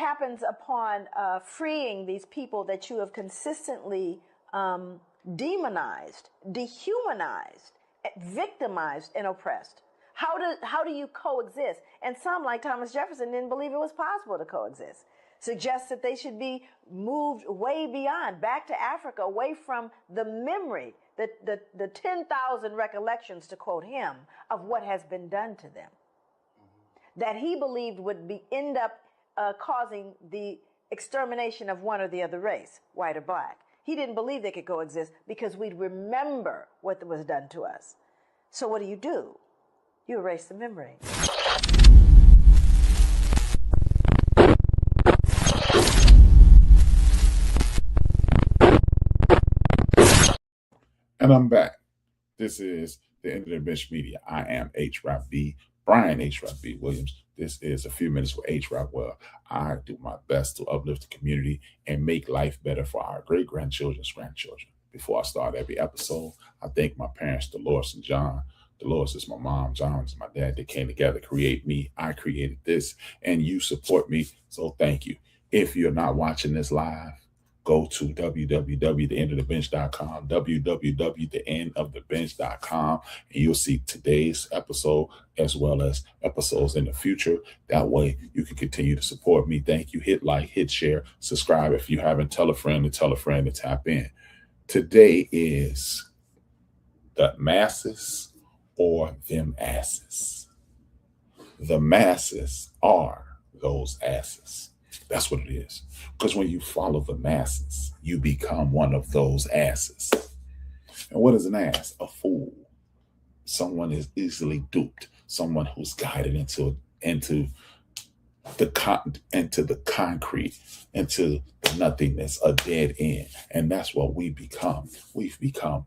happens upon freeing these people that you have consistently demonized, dehumanized, victimized, and oppressed? How do you coexist? And some, like Thomas Jefferson, didn't believe it was possible to coexist. Suggests that they should be moved way beyond, back to Africa, away from the memory, the 10,000 recollections, to quote him, of what has been done to them. That he believed would end up causing the extermination of one or the other race, white or black. He didn't believe they could coexist because we'd remember what was done to us. So what do? You erase the memory. And I'm back. This is the End of the Bench Media. I am HRap B, Brian HRap B Williams. This is a few minutes with HRap, where I do my best to uplift the community and make life better for our great-grandchildren's grandchildren. Before I start every episode, I thank my parents, Dolores and John. Dolores is my mom, John is my dad. They came together to create me. I created this, and you support me, so thank you. If you're not watching this live, go to www.theendofthebench.com, www.theendofthebench.com, and you'll see today's episode as well as episodes in the future. That way you can continue to support me. Thank you. Hit like, hit share, subscribe. If you haven't, tell a friend to tap in. Today is the masses or them asses. The masses are those asses. That's what it is. Because when you follow the masses, you become one of those asses. And what is an ass? A fool. Someone is easily duped. Someone who's guided into the concrete, into the nothingness, a dead end. And that's what we become. We've become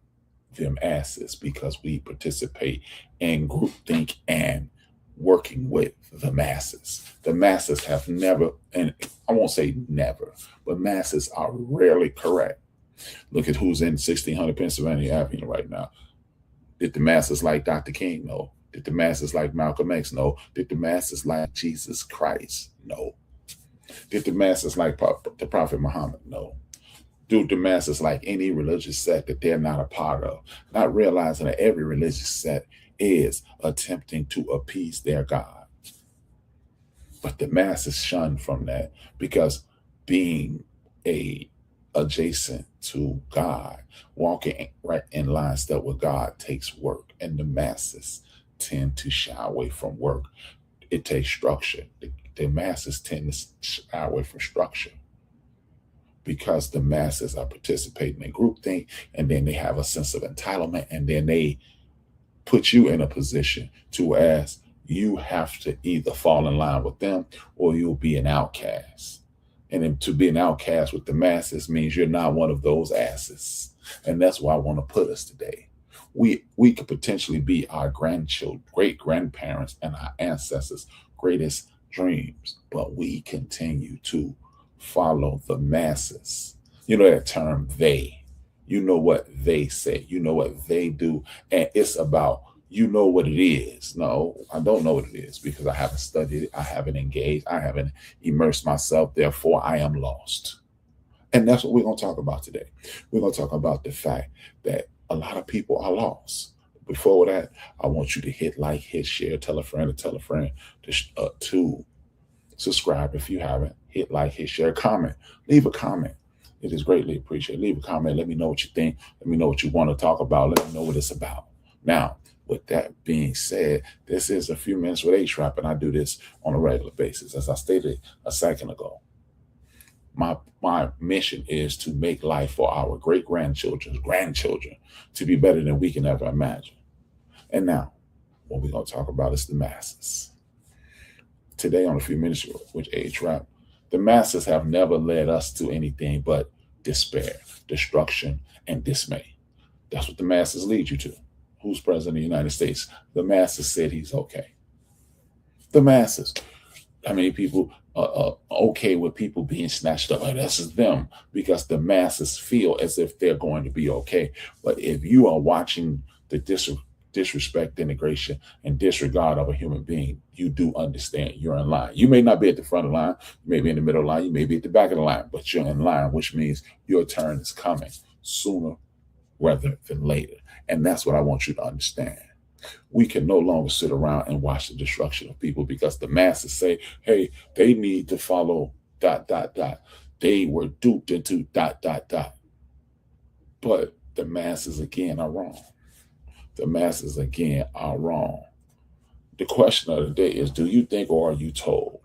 them asses because we participate in groupthink and working with the masses. The masses have never, and I won't say never, but masses are rarely correct. Look at who's in 1600 Pennsylvania Avenue right now. Did the masses like Dr. King? No. Did the masses like Malcolm X? No. Did the masses like Jesus Christ? No. Did the masses like the Prophet Muhammad? No. Do the masses like any religious sect that they're not a part of? Not realizing that every religious sect is attempting to appease their God. But the masses shun from that because being adjacent to God, walking right in line step with God takes work, and the masses tend to shy away from work. It takes structure. The masses tend to shy away from structure because the masses are participating in groupthink, and then they have a sense of entitlement, and then they put you in a position to ask you have to either fall in line with them or you'll be an outcast. And then to be an outcast with the masses means you're not one of those asses. And that's why I want to put us today. We could potentially be our grandchildren, great-grandparents, and our ancestors' greatest dreams, but we continue to follow the masses. You know that term, they. You know what they say. You know what they do. And it's about, you know what it is. No, I don't know what it is because I haven't studied it. I haven't engaged. I haven't immersed myself. Therefore, I am lost. And that's what we're going to talk about today. We're going to talk about the fact that a lot of people are lost. Before that, I want you to hit like, hit share, tell a friend to subscribe if you haven't. Hit like, hit share, comment, leave a comment. It is greatly appreciated. Leave a comment. Let me know what you think. Let me know what you want to talk about. Let me know what it's about. Now, with that being said, this is a few minutes with HRap, and I do this on a regular basis. As I stated a second ago, my mission is to make life for our great-grandchildren's grandchildren to be better than we can ever imagine. And now, what we're going to talk about is the masses. Today on a few minutes with HRap, the masses have never led us to anything but despair, destruction, and dismay. That's what the masses lead you to. Who's president of the United States? The masses said he's okay. The masses. How many people are okay with people being snatched up? Like, that's just them, because the masses feel as if they're going to be okay. But if you are watching the disrespect, denigration, and disregard of a human being, you do understand you're in line. You may not be at the front of the line, you may be in the middle of the line, you may be at the back of the line, but you're in line, which means your turn is coming sooner rather than later. And that's what I want you to understand. We can no longer sit around and watch the destruction of people because the masses say, hey, they need to follow ... They were duped into ... But the masses again are wrong. The masses again are wrong. The question of the day is, do you think or are you told?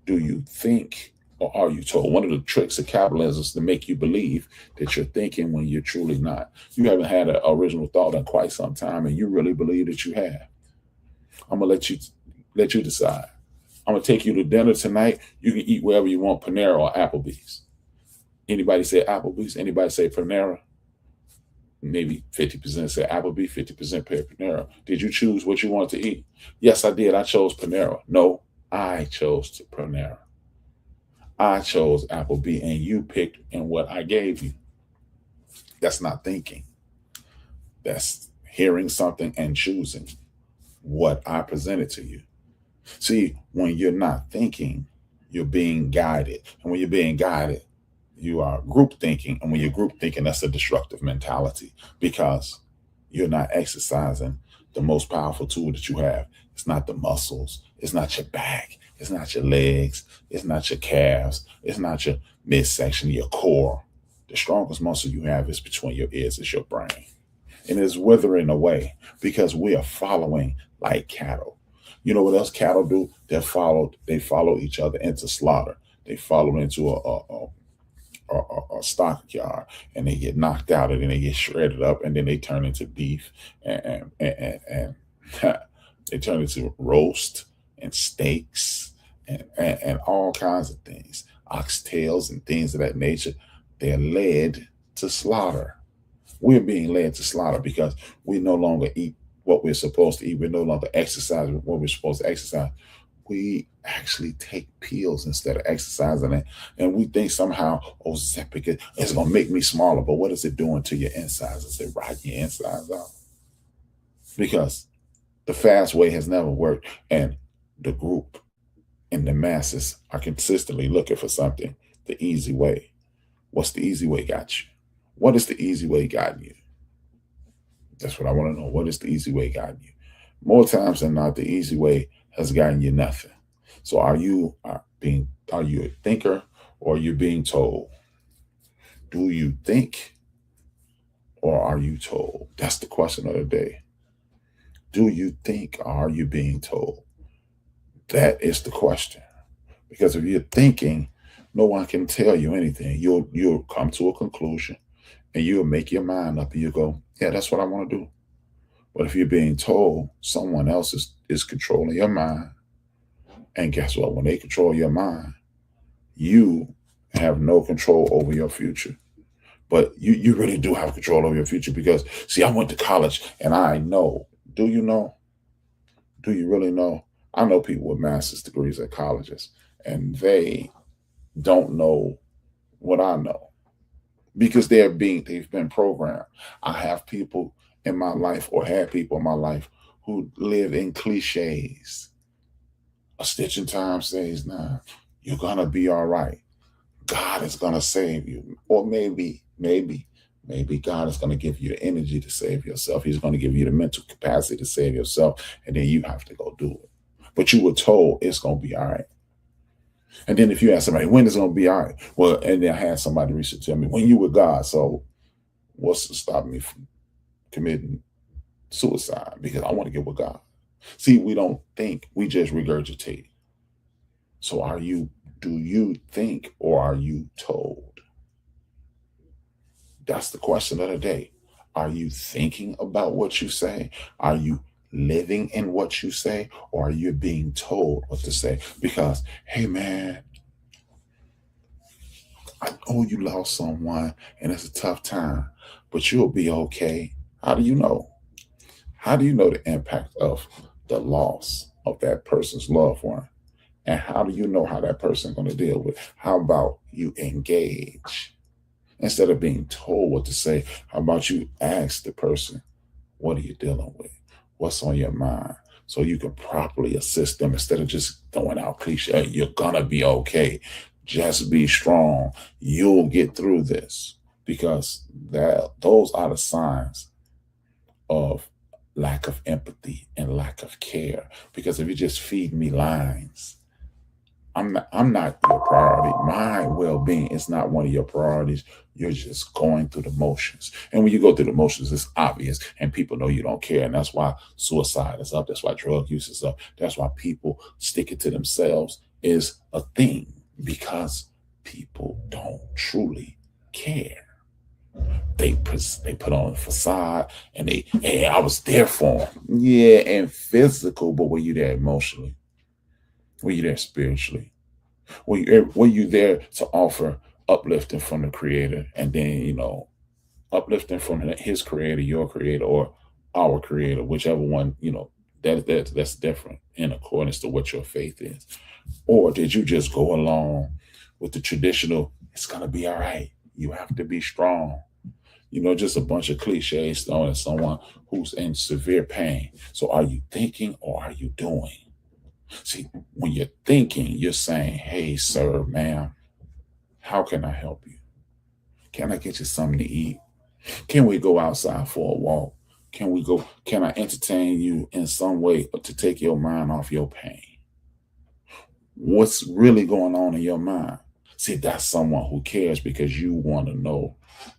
Do you think or are you told? One of the tricks of capitalism is to make you believe that you're thinking when you're truly not. You haven't had an original thought in quite some time, and you really believe that you have. I'm gonna let you decide. I'm gonna take you to dinner tonight. You can eat wherever you want, Panera or Applebee's. Anybody say Applebee's? Anybody say Panera? Maybe 50% say Applebee's, 50% pay Panera. Did you choose what you wanted to eat? Yes, I did. I chose Panera. No, I chose Panera. I chose Applebee, and you picked in what I gave you. That's not thinking. That's hearing something and choosing what I presented to you. See, when you're not thinking, you're being guided. And when you're being guided, you are group thinking. And when you're group thinking, that's a destructive mentality because you're not exercising the most powerful tool that you have. It's not the muscles. It's not your back. It's not your legs. It's not your calves. It's not your midsection, your core. The strongest muscle you have is between your ears, it's your brain. And it's withering away because we are following like cattle. You know what else cattle do? They follow each other into slaughter. They follow into a stockyard and they get knocked out and then they get shredded up and then they turn into beef and they turn into roast and steaks and all kinds of things, oxtails and things of that nature. They're led to slaughter. We're being led to slaughter because we no longer eat what we're supposed to eat. We no longer exercise what we're supposed to exercise. We actually take pills instead of exercising it. And we think somehow, Ozempic is going to make me smaller. But what is it doing to your insides? Is it rotting your insides out? Because the fast way has never worked. And the group and the masses are consistently looking for something, the easy way. What's the easy way got you? What is the easy way gotten you? That's what I want to know. What is the easy way gotten you? More times than not, the easy way has gotten you nothing. So are you a thinker or are you being told? Do you think or are you told? That's the question of the day. Do you think or are you being told? That is the question. Because if you're thinking, no one can tell you anything. You'll come to a conclusion and you'll make your mind up and you go, yeah, that's what I want to do. But if you're being told, someone else is controlling your mind. And guess what? When they control your mind, you have no control over your future. But you really do have control over your future because, see, I went to college and I know. Do you know? Do you really know? I know people with master's degrees at colleges and they don't know what I know because they've been programmed. I have people in my life or had people in my life who live in cliches. A stitch in time says, nah, you're going to be all right. God is going to save you. Or maybe God is going to give you the energy to save yourself. He's going to give you the mental capacity to save yourself. And then you have to go do it. But you were told it's going to be all right. And then if you ask somebody, when is it going to be all right? Well, and then I had somebody recently tell me, when you with God, so what's to stop me from committing suicide? Because I want to get with God. See, we don't think, we just regurgitate. So do you think or are you told? That's the question of the day. Are you thinking about what you say? Are you living in what you say? Or are you being told what to say? Because, hey man, I know you lost someone and it's a tough time, but you'll be okay. How do you know? How do you know the impact of the loss of that person's loved one? And how do you know how that person's going to deal with it? How about you engage? Instead of being told what to say, how about you ask the person, What are you dealing with? What's on your mind? So you can properly assist them instead of just throwing out cliche. You're going to be okay. Just be strong. You'll get through this, because those are the signs of lack of empathy and lack of care. Because if you just feed me lines, I'm not your priority. My well-being is not one of your priorities. You're just going through the motions. And when you go through the motions, it's obvious and people know you don't care. And that's why suicide is up. That's why drug use is up. That's why people stick it to themselves is a thing, because people don't truly care. They put on a facade and hey, I was there for them. Yeah, and physical, but were you there emotionally? Were you there spiritually? Were you there to offer uplifting from the creator, and then, uplifting from his creator, your creator, or our creator, whichever one, that's different in accordance to what your faith is? Or did you just go along with the traditional, it's going to be all right, you have to be strong? Just a bunch of cliches thrown at someone who's in severe pain. So are you thinking or are you doing? See, when you're thinking, you're saying, hey, sir, ma'am, how can I help you? Can I get you something to eat? Can we go outside for a walk? Can I entertain you in some way to take your mind off your pain? What's really going on in your mind? See, that's someone who cares, because you want to know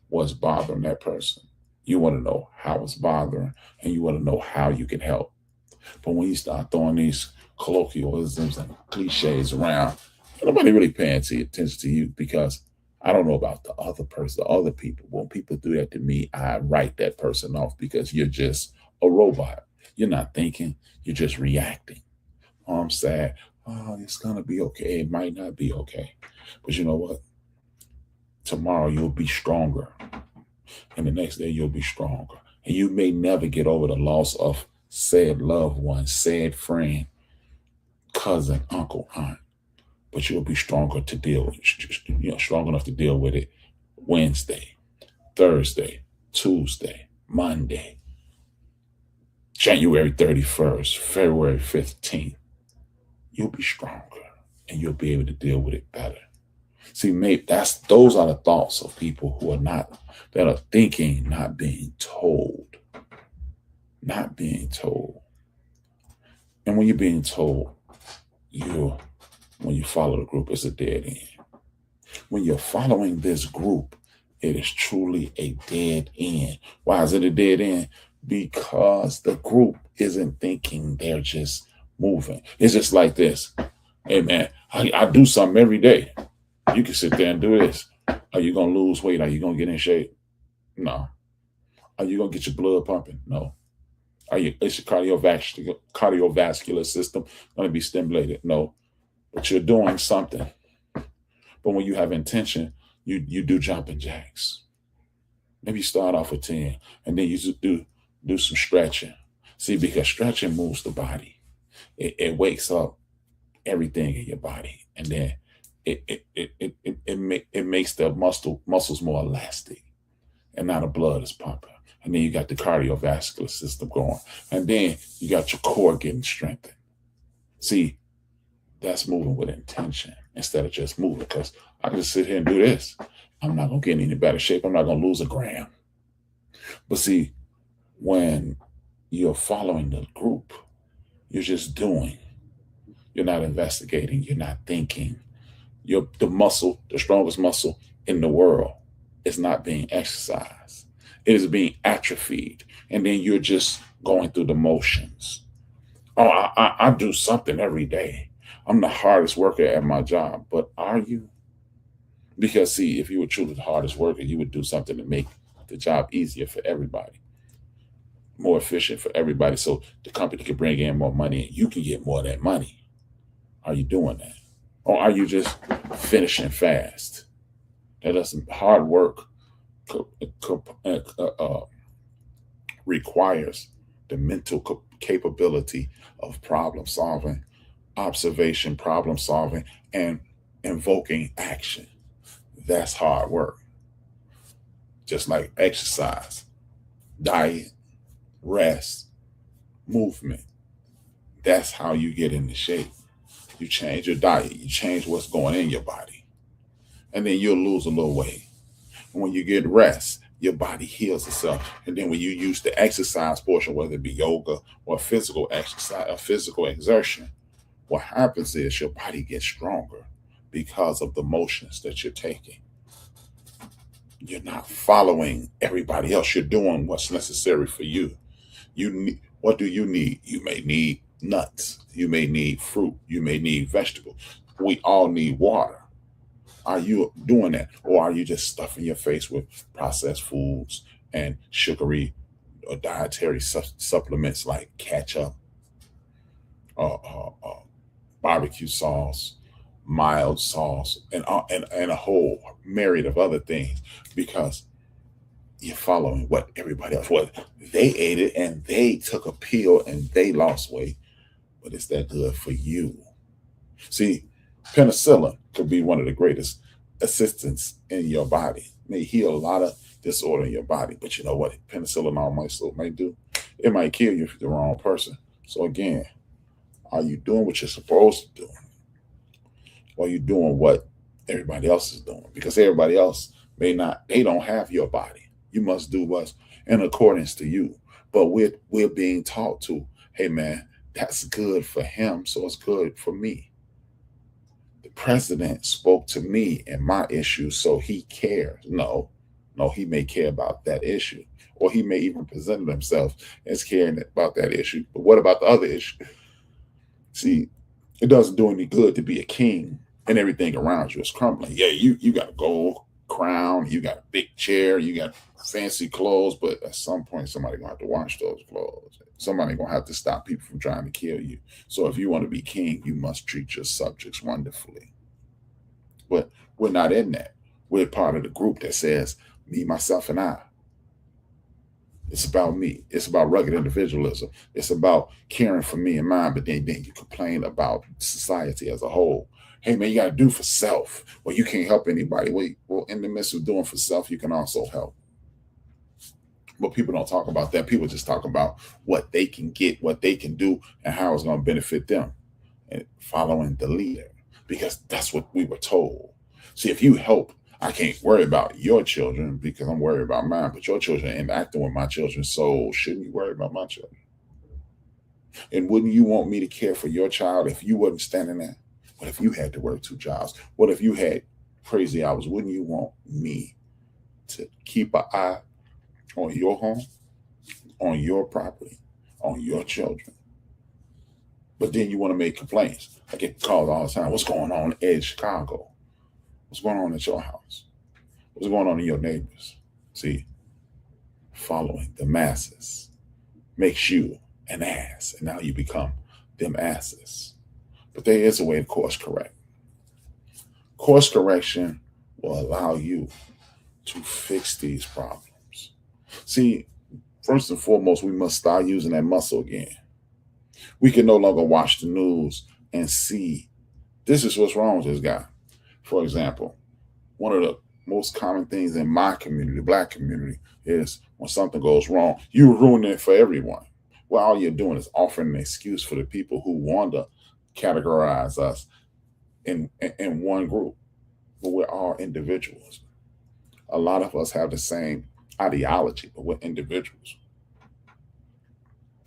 what's bothering that person. You want to know how it's bothering, and you want to know how you can help. But when you start throwing these colloquialisms and cliches around, nobody really paying attention to you, because I don't know about the other person, the other people. When people do that to me, I write that person off, because you're just a robot. You're not thinking, you're just reacting. Oh, I'm sad. Oh, it's going to be okay. It might not be okay. But you know what? Tomorrow you'll be stronger. And the next day you'll be stronger. And you may never get over the loss of said loved one, said friend, cousin, uncle, aunt. But you'll be stronger to deal with it, strong enough to deal with it Wednesday, Thursday, Tuesday, Monday, January 31st, February 15th. You'll be stronger and you'll be able to deal with it better. See, those are the thoughts of people that are thinking, not being told. Not being told. And when you're being told, when you follow the group, it's a dead end. When you're following this group, it is truly a dead end. Why is it a dead end? Because the group isn't thinking, they're just moving. It's just like this. Hey, man, I do something every day. You can sit there and do this. Are you going to lose weight? Are you going to get in shape? No. Are you going to get your blood pumping? No. Is your cardiovascular system going to be stimulated? No. But you're doing something. But when you have intention, you do jumping jacks. Maybe you start off with 10, and then you just do some stretching. See, because stretching moves the body. It wakes up everything in your body, and then it makes the muscles more elastic, and now the blood is pumping. And then you got the cardiovascular system going, and then you got your core getting strengthened. See, that's moving with intention instead of just moving, because I can just sit here and do this. I'm not going to get in any better shape. I'm not going to lose a gram. But see, when you're following the group, you're just doing. You're not investigating. You're not thinking. The strongest muscle in the world is not being exercised. It is being atrophied. And then you're just going through the motions. Oh, I do something every day. I'm the hardest worker at my job. But are you? Because see, if you were truly the hardest worker, you would do something to make the job easier for everybody, more efficient for everybody, so the company can bring in more money and you can get more of that money. Are you doing that? Or are you just finishing fast? That doesn't hard work requires the mental capability of problem solving, observation, problem solving, and invoking action. That's hard work. Just like exercise, diet, rest, movement. That's how you get into shape. You change your diet, you change what's going in your body, and then you'll lose a little weight. And when you get rest, your body heals itself. And then when you use the exercise portion, whether it be yoga or physical exercise or physical exertion, what happens is your body gets stronger because of the motions that you're taking. You're not following everybody else. You're doing what's necessary for you. What do you need? You may need nuts. You may need fruit. You may need vegetables. We all need water. Are you doing that? Or are you just stuffing your face with processed foods and sugary or dietary supplements like ketchup, barbecue sauce, mild sauce, and a whole myriad of other things, because you're following what everybody else, what they ate it and they took a pill and they lost weight, but is that good for you? See, penicillin could be one of the greatest assistants in your body. It may heal a lot of disorder in your body, but you know what penicillin also might do? It might kill you if you're the wrong person. So again, are you doing what you're supposed to do? Or are you doing what everybody else is doing? Because everybody else they don't have your body. You must do what's in accordance to you. But we're being taught to, hey man, that's good for him, so it's good for me. The president spoke to me and my issue, so he cares. No, he may care about that issue. Or he may even present himself as caring about that issue. But what about the other issue? See, it doesn't do any good to be a king and everything around you is crumbling. Yeah, you got a gold crown, you got a big chair, you got fancy clothes, but at some point somebody gonna have to wash those clothes. Somebody gonna have to stop people from trying to kill you. So if you want to be king, you must treat your subjects wonderfully. But we're not in that. We're part of the group that says me, myself, and I. It's about me. It's about rugged individualism. It's about caring for me and mine, but then you complain about society as a whole. Hey, man, you got to do for self. Well, you can't help anybody. Well, in the midst of doing for self, you can also help. But people don't talk about that. People just talk about what they can get, what they can do, and how it's going to benefit them. And following the leader, because that's what we were told. See, if you help, I can't worry about your children because I'm worried about mine, but your children are interacting with my children, so shouldn't you worry about my children? And wouldn't you want me to care for your child if you wasn't standing there? What if you had to work 2 jobs? What if you had crazy hours? Wouldn't you want me to keep an eye on your home, on your property, on your children? But then you want to make complaints. I get calls all the time. What's going on in Chicago? What's going on at your house? What's going on in your neighbors? See, following the masses makes you an ass, and now you become them asses. But there is a way to course correct. Course correction will allow you to fix these problems. See, first and foremost, we must start using that muscle again. We can no longer watch the news and see this is what's wrong with this guy. For example, one of the most common things in my community, the Black community, is when something goes wrong, you ruin it for everyone. Well, all you're doing is offering an excuse for the people who want to categorize us in one group. But we're all individuals. A lot of us have the same ideology, but we're individuals.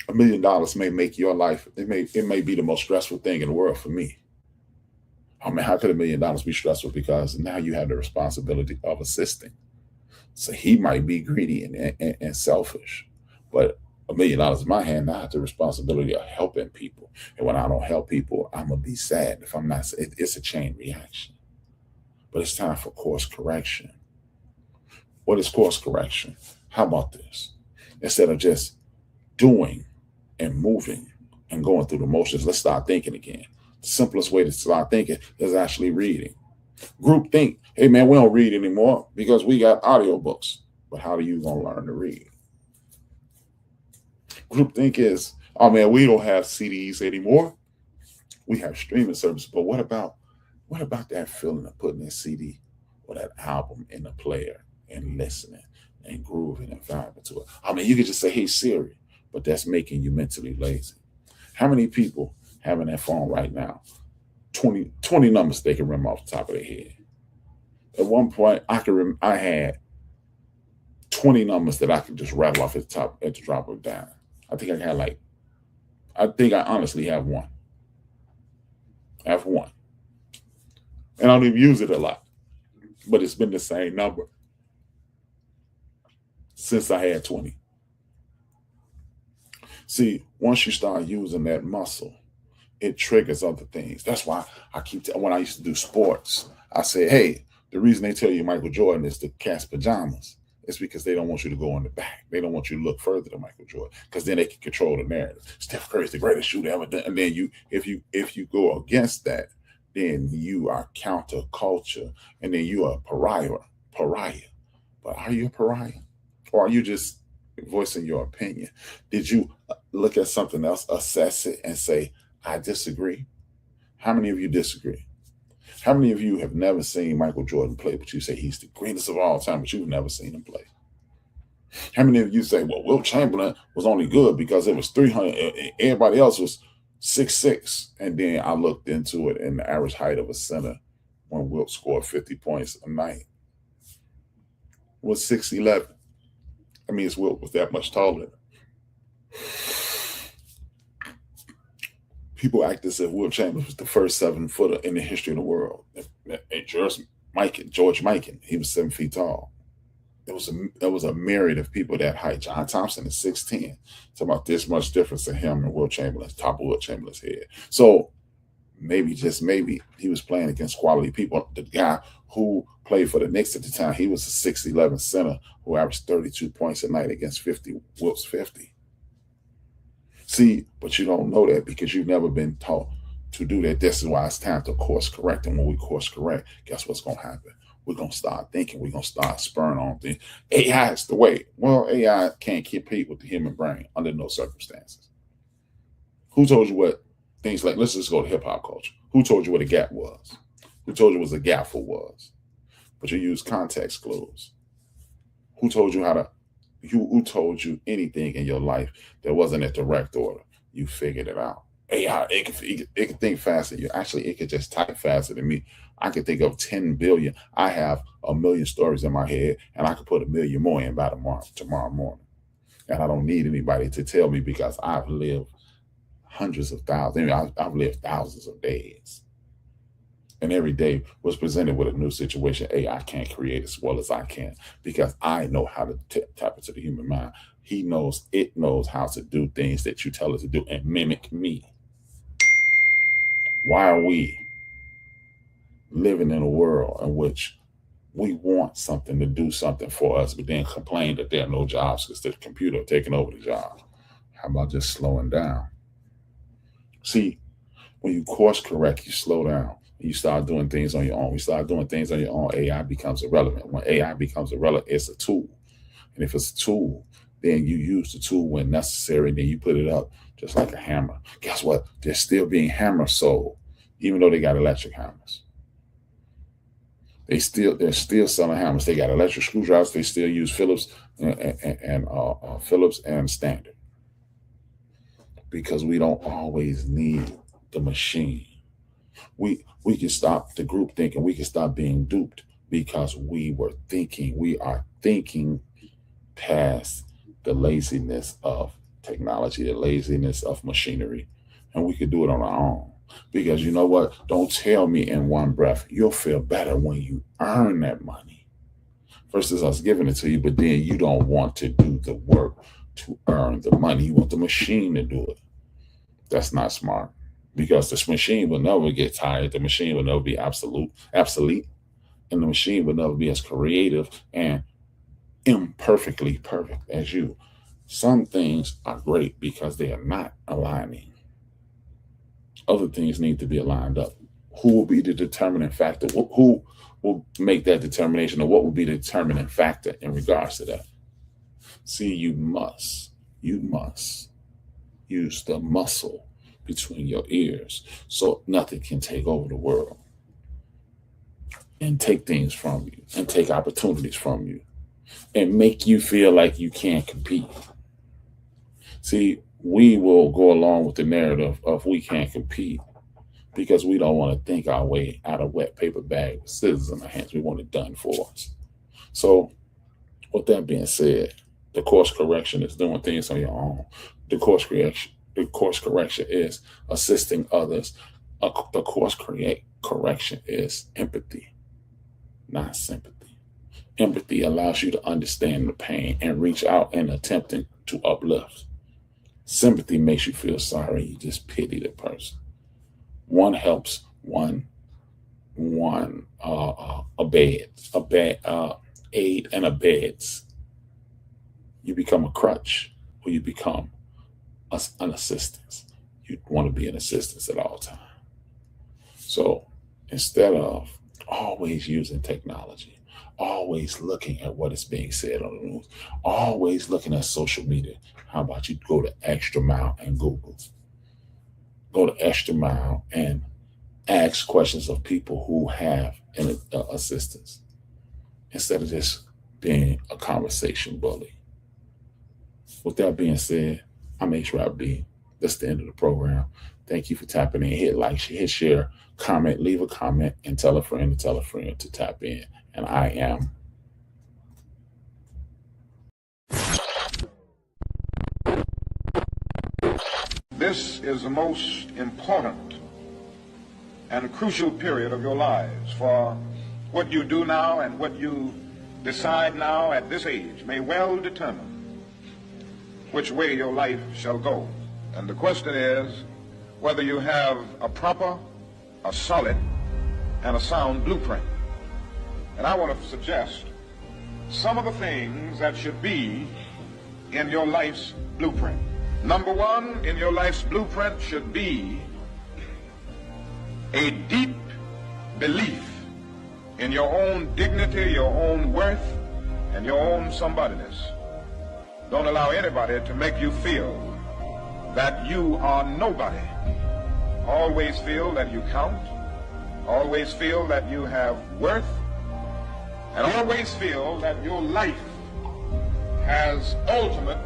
$1 million may make your life, it may be the most stressful thing in the world for me. I mean, how could $1 million be stressful? Because now you have the responsibility of assisting. So he might be greedy and selfish, but $1 million in my hand, I have the responsibility of helping people. And when I don't help people, I'm going to be sad. If I'm not, it's a chain reaction. But it's time for course correction. What is course correction? How about this? Instead of just doing and moving and going through the motions, let's start thinking again. The simplest way to start thinking is actually reading. Group think, hey man, we don't read anymore because we got audiobooks. But how are you going to learn to read? Group think is, oh man, we don't have CDs anymore. We have streaming services. But what about that feeling of putting that CD or that album in the player and listening and grooving and vibing to it? I mean, you could just say, hey Siri, but that's making you mentally lazy. How many people have in their phone right now 20 numbers they can remember off the top of their head? At one point, I had 20 numbers that I could just rattle off at the drop of a dime. I think I honestly have one. I have one. And I don't even use it a lot, but it's been the same number since I had 20. See, once you start using that muscle, it triggers other things. That's why when I used to do sports, I say, hey, the reason they tell you Michael Jordan is to cast pajamas. It's because they don't want you to go in the back. They don't want you to look further than Michael Jordan, because then they can control the narrative. Steph Curry's the greatest shooter ever done. And then if you go against that, then you are counterculture, and then you are a pariah. But are you a pariah? Or are you just voicing your opinion? Did you look at something else, assess it, and say, I disagree? How many of you disagree? How many of you have never seen Michael Jordan play, but you say he's the greatest of all time, but you've never seen him play? How many of you say, well, Wilt Chamberlain was only good because it was 300, everybody else was 6'6", and then I looked into it, and the average height of a center when Wilt scored 50 points a night was 6'11". That means Wilt was that much taller. People act as if Wilt Chamberlain was the first 7-footer in the history of the world. And George Mikan, he was 7 feet tall. There was a myriad of people that height. John Thompson is 6'10". It's about this much difference in him and Wilt Chamberlain's top of Wilt Chamberlain's head. So maybe, just maybe, he was playing against quality people. The guy who played for the Knicks at the time, he was a 6'11" center who averaged 32 points a night against 50. Wilt's 50. See, but you don't know that because you've never been taught to do that. This is why it's time to course correct. And when we course correct, guess what's going to happen? We're going to start thinking. We're going to start spurring on things. AI is the way. Well, AI can't compete with the human brain under no circumstances. Who told you what things like, let's just go to hip hop culture. Who told you what a gap was? Who told you what a gaffle was? But you use context clues. Who told you who told you anything in your life that wasn't a direct order? You figured it out. AI, it can think faster. It could just type faster than me. I could think of 10 billion. I have 1 million stories in my head, and I could put 1 million more in by tomorrow morning. And I don't need anybody to tell me because I've lived hundreds of thousands. I've lived thousands of days. And every day was presented with a new situation. AI can't create as well as I can because I know how to tap into the human mind. It knows how to do things that you tell it to do and mimic me. Why are we living in a world in which we want something to do something for us, but then complain that there are no jobs because the computer taking over the job? How about just slowing down? See, when you course correct, you slow down. You start doing things on your own. You start doing things on your own, AI becomes irrelevant. When AI becomes irrelevant, it's a tool. And if it's a tool, then you use the tool when necessary, then you put it up just like a hammer. Guess what? They're still being hammer sold, even though they got electric hammers. They're still selling hammers. They got electric screwdrivers. They still use Phillips and Standard. Because we don't always need the machine. We can stop the group thinking. We can stop being duped because we are thinking past the laziness of technology, the laziness of machinery, and we can do it on our own. Because you know what? Don't tell me in one breath, you'll feel better when you earn that money versus us giving it to you, but then you don't want to do the work to earn the money. You want the machine to do it. That's not smart. Because this machine will never get tired. The machine will never be obsolete, and the machine will never be as creative and imperfectly perfect as you. Some things are great because they are not aligning. Other things need to be aligned up. Who will be the determining factor? Who will make that determination, or what will be the determining factor in regards to that? See, you must use the muscle between your ears so nothing can take over the world and take things from you and take opportunities from you and make you feel like you can't compete. See, we will go along with the narrative of we can't compete because we don't want to think our way out of wet paper bag with scissors in our hands. We want it done for us. So with that being said, the course correction is doing things on your own. The course correction is assisting others. The course correction is empathy, not sympathy. Empathy allows you to understand the pain and reach out and attempting to uplift. Sympathy makes you feel sorry. You just pity the person. One helps, one aid and abets. You become a crutch, or you become an assistance. You want to be an assistance at all times. So instead of always using technology, always looking at what is being said on the news, always looking at social media, how about you go the extra mile and Google? Go the extra mile and ask questions of people who have an assistance instead of just being a conversation bully. With that being said, I'm HRap. That's the end of the program. Thank you for tapping in. Hit like, hit share, comment, leave a comment, and tell a friend to tap in. And I am. This is the most important and crucial period of your lives, for what you do now and what you decide now at this age may well determine which way your life shall go. And the question is whether you have a proper, a solid, and a sound blueprint. And I want to suggest some of the things that should be in your life's blueprint. Number one in your life's blueprint should be a deep belief in your own dignity, your own worth, and your own somebodyness. Don't allow anybody to make you feel that you are nobody. Always feel that you count. Always feel that you have worth. And always feel that your life has ultimate